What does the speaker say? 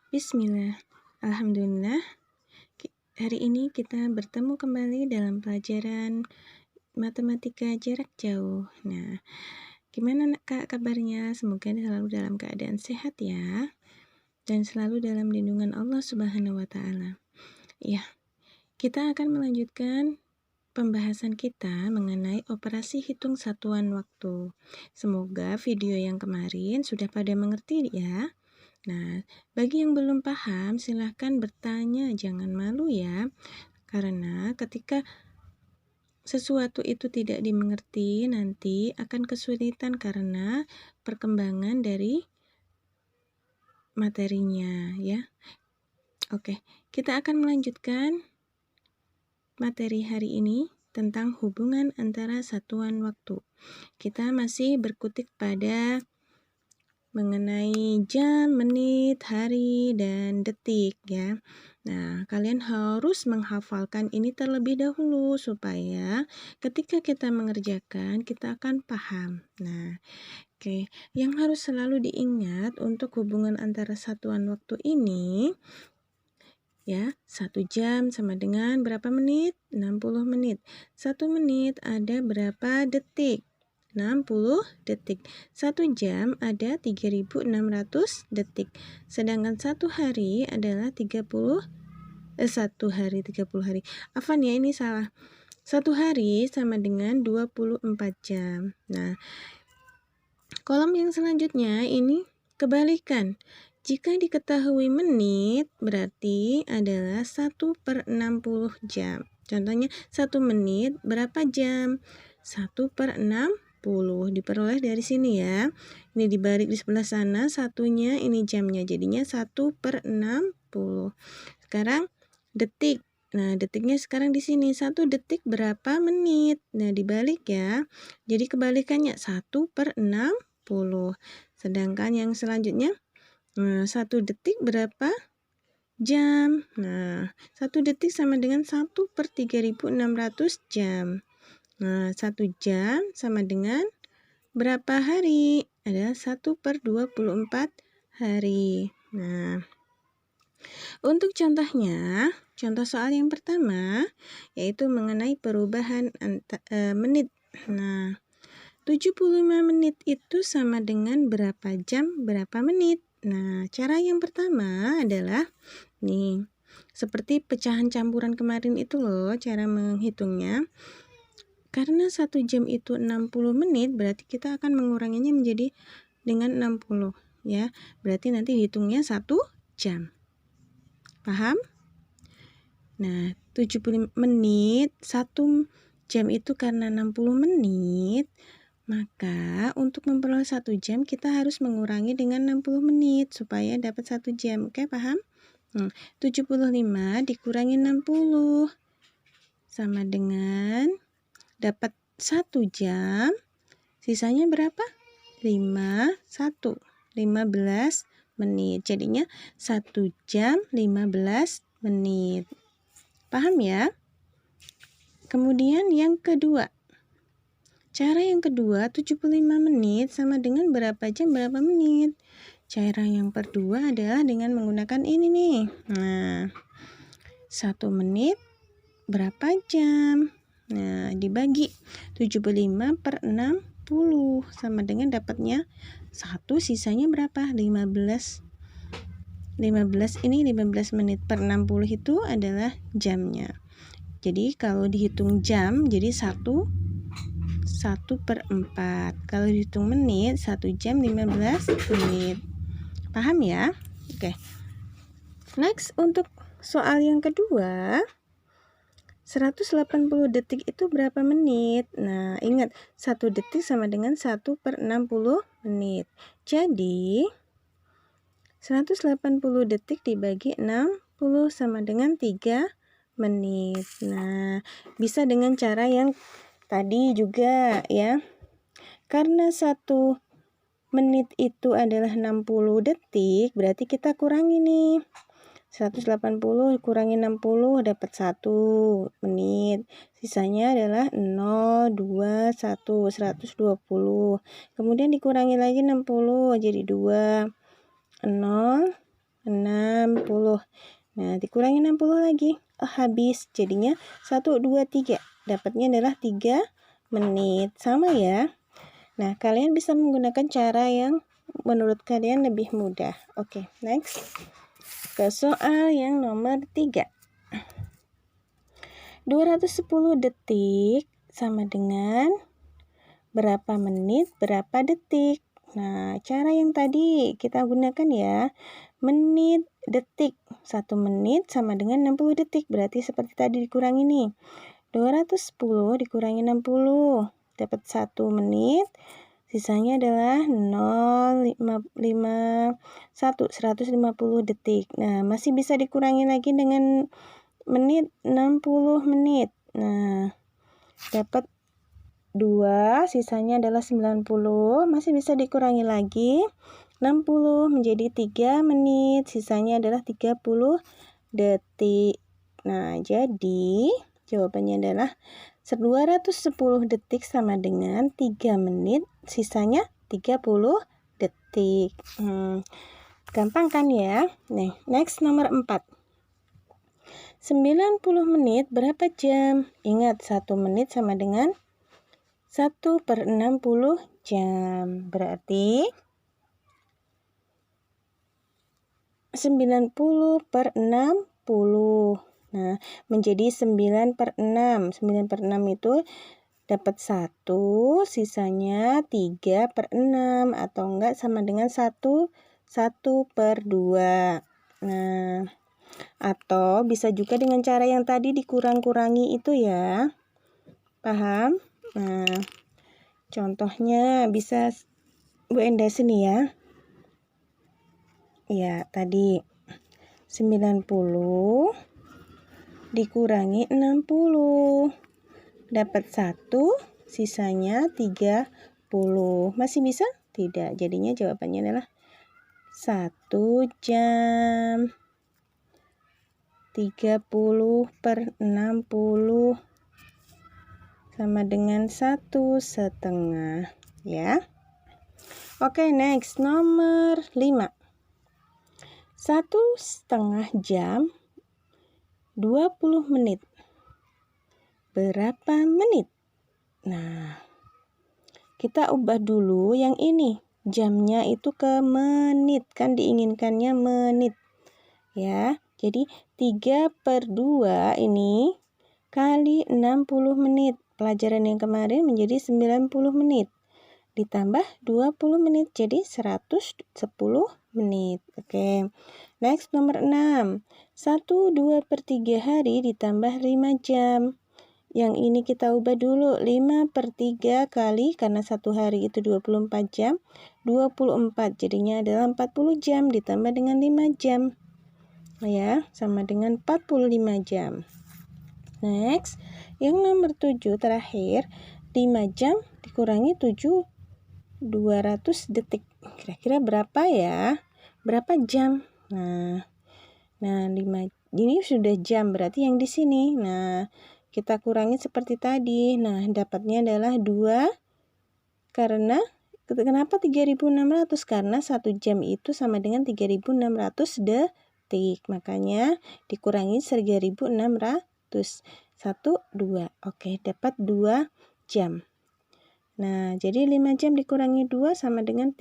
Bismillah, Alhamdulillah. Hari ini kita bertemu kembali dalam pelajaran matematika jarak jauh. Nah, gimana Kak kabarnya? Semoga selalu dalam keadaan sehat ya, dan selalu dalam lindungan Allah Subhanahu wa Ta'ala. Ya, kita akan melanjutkan pembahasan kita mengenai operasi hitung satuan waktu. Semoga video yang kemarin sudah pada mengerti ya. Nah, bagi yang belum paham, silahkan bertanya, jangan malu ya. Karena ketika sesuatu itu tidak dimengerti, nanti akan kesulitan karena perkembangan dari materinya ya. Oke, kita akan melanjutkan materi hari ini tentang hubungan antara satuan waktu. Kita masih berkutik pada mengenai jam, menit, hari, dan detik ya. Nah, kalian harus menghafalkan ini terlebih dahulu supaya ketika kita mengerjakan kita akan paham. Nah, oke, yang harus selalu diingat untuk hubungan antara satuan waktu ini ya, 1 jam sama dengan berapa menit? 60 menit. 1 menit ada berapa detik? 60 detik. 1 jam ada 3.600 detik. Sedangkan 1 hari adalah 1 hari. Afwan ya, ini salah. 1 hari sama dengan 24 jam. Nah, kolom yang selanjutnya ini kebalikan. Jika diketahui menit, berarti adalah 1/60 jam. Contohnya, 1 menit berapa jam? 1/60. Diperoleh dari sini ya. Ini dibalik di sebelah sana, satunya ini jamnya. Jadinya 1/60. Sekarang detik. Nah, detiknya sekarang di sini. 1 detik berapa menit? Nah, dibalik ya. Jadi kebalikannya 1/60. Sedangkan yang selanjutnya 1 detik berapa jam? Nah, 1 detik sama dengan 1/3600 jam. Nah, 1 jam sama dengan berapa hari? Adalah 1/24 hari. Nah, untuk contohnya, contoh soal yang pertama yaitu mengenai perubahan menit. Nah, 75 menit itu sama dengan berapa jam, berapa menit? Nah, cara yang pertama adalah nih, seperti pecahan campuran kemarin itu loh cara menghitungnya. Karena 1 jam itu 60 menit, berarti kita akan menguranginya menjadi dengan 60 ya. Berarti nanti hitungnya 1 jam. Paham? Nah, 75 menit, 1 jam itu karena 60 menit, maka untuk memperoleh 1 jam kita harus mengurangi dengan 60 menit supaya dapat 1 jam. Oke, paham? 75 dikurangi 60 sama dengan dapat 1 jam. Sisanya berapa? 15 menit. Jadinya 1 jam 15 menit. Paham ya? Kemudian yang kedua. Cara yang kedua, 75 menit sama dengan berapa jam, berapa menit? Cara yang kedua adalah dengan menggunakan ini nih. Nah, 1 menit berapa jam? Nah, dibagi 75/60 sama dengan dapatnya 1, sisanya berapa? 15 ini 15 menit per 60 itu adalah jamnya. Jadi kalau dihitung jam jadi 1/4. Kalau dihitung menit 1 jam 15 menit. Paham ya? Oke. Next, untuk soal yang kedua, 180 detik itu berapa menit? Nah, ingat 1 detik sama dengan 1/60 menit. Jadi 180 detik dibagi 60 sama dengan 3 menit. Nah, bisa dengan cara yang tadi juga ya. Karena 1 menit itu adalah 60 detik, berarti kita kurangi nih. 180 kurangi 60 dapat 1 menit. Sisanya adalah 0, 2, 1, 120. Kemudian dikurangi lagi 60 jadi 2, 0, 6, 60. Nah, dikurangi 60 lagi. Habis. Jadinya 1, 2, 3. Dapatnya adalah 3 menit. Sama ya. Nah, kalian bisa menggunakan cara yang menurut kalian lebih mudah. Oke, next. Ke soal yang nomor 3. 210 detik sama dengan berapa menit, berapa detik. Nah, cara yang tadi kita gunakan ya. Menit, detik. 1 menit sama dengan 60 detik. Berarti seperti tadi dikurangi nih. 210 dikurangi 60. Dapat 1 menit. Sisanya adalah 150 detik. Nah, masih bisa dikurangi lagi dengan menit, 60 menit. Nah, dapat 2, sisanya adalah 90. Masih bisa dikurangi lagi. 60 menjadi 3 menit. Sisanya adalah 30 detik. Nah, jadi jawabannya adalah 210 detik sama dengan 3 menit, sisanya 30 detik. Gampang kan ya? Nih, next nomor 4. 90 menit berapa jam? Ingat, 1 menit sama dengan 1/60 jam. Berarti 90/60. Nah, menjadi 9/6. 9/6 itu dapat 1, sisanya 3/6 atau enggak sama dengan 1/2. Nah, atau bisa juga dengan cara yang tadi dikurang-kurangi itu ya. Paham? Nah, contohnya bisa Bu Enda sini ya. Ya, tadi 90 dikurangi 60. Dapat 1, sisanya 30. Masih bisa? Tidak. Jadinya jawabannya adalah 1 jam. 30/60 sama dengan 1,5 ya. Oke, next nomor 5. 1,5 jam 20 menit. Berapa menit? Nah, kita ubah dulu yang ini. Jamnya itu ke menit, kan diinginkannya menit. Ya, jadi 3/2 ini kali 60 menit. Pelajaran yang kemarin menjadi 90 menit. Ditambah 20 menit, jadi 110 menit. Oke, next nomor 6. 1/2/3 hari ditambah 5 jam. Yang ini kita ubah dulu. 5/3 kali, karena 1 hari itu 24 jam. 24, jadinya adalah 40 jam ditambah dengan 5 jam. Ya, sama dengan 45 jam. Next, yang nomor 7 terakhir. 5 jam dikurangi 7, 200 detik. Kira-kira berapa ya? Berapa jam? Nah 5 ini sudah jam, berarti yang di sini. Nah, kita kurangi seperti tadi. Nah, dapatnya adalah 2. Karena kenapa 3.600? Karena 1 jam itu sama dengan 3.600 detik. Makanya dikurangi 3.600. 1, 2. Oke, dapat 2 jam. Nah, jadi 5 jam dikurangi 2 sama dengan